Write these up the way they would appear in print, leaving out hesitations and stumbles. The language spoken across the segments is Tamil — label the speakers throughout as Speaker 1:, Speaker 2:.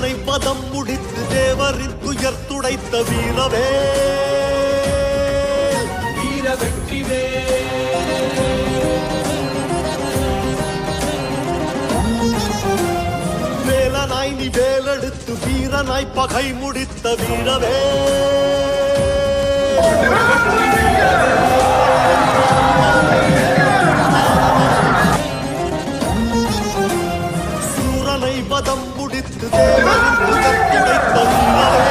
Speaker 1: சூரனை பதம் முடித்து தேவரின் துயர் துடைத்த வீரவே வீர வெற்றிவே. வேலனாய் நீ வேலெடுத்து வீரனாய் பகை முடித்த வீரவே சூரனை பதம் முடித்து தேவரின் துயர் துடைத்த வீரவே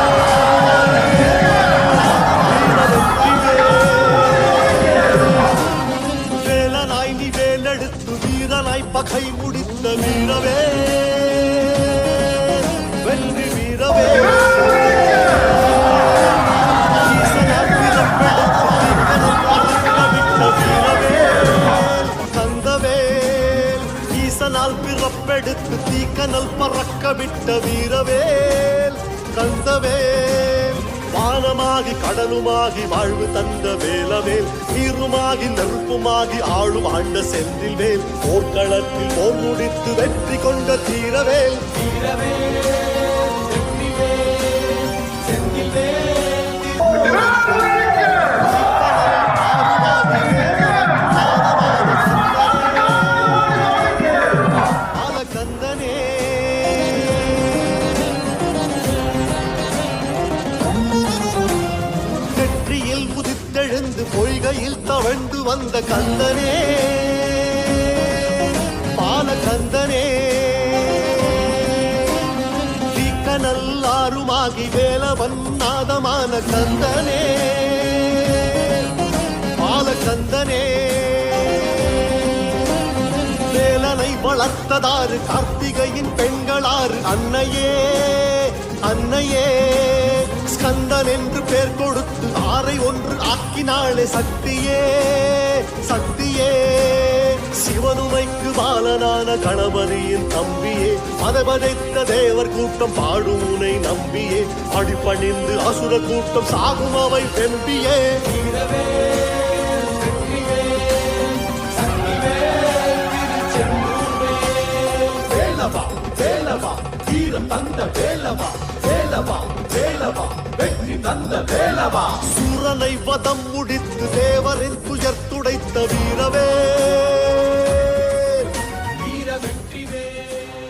Speaker 1: வேலனாய் நீ வேலெடுத்து வீரனாய் பகை முடித்த வீரவே வெற்றி வீரவே. ஈசனால் பிறப்பெடுத்து தீக்கனல் பறக்க விட்ட வீரவேல் கந்தவேல். வானமாகி கடலுமாகி வாழ்வு தந்த வேலவேல் நீருமாகி நெருப்புமாகி ஆளும் ஆண்ட செந்தில் வேல். போர்க்களத்தில் போர் முடித்து வெற்றி கொண்ட தீரவேல் வீரவேல் உதித்தெழுந்து பொய்கையில் தவழ்ந்து வந்த கந்தனே பாலகந்தனே. தீக்கனல்லாருமாகி வேலவன் நாதமான கந்தனே பாலகந்தனே. வேலனை வளர்த்ததாறு கார்த்திகையின் பெண்களாறு அன்னையே அன்னையே. ஸ்கந்தன் என்று பேர் கொடுத்து ஆரை ஒன்று ஆக்கினாளே சக்தியே சக்தியே. சிவனுமைக்கு பாலனான கணபதியின் தம்பியே மதபதைத்த தேவர் கூட்டம் பாடும் உனை நம்பியே. அடிப்பணிந்து அசுர கூட்டம் சாகும் அவை வெம்பியே வேலவா வேலவா வீரம் தந்த வேலவா வேலவா வேலவா வெற்றி தந்த வேலவா. சூரனை வதம் முடித்து தேவரின் துயர் துடைத்த வீரவே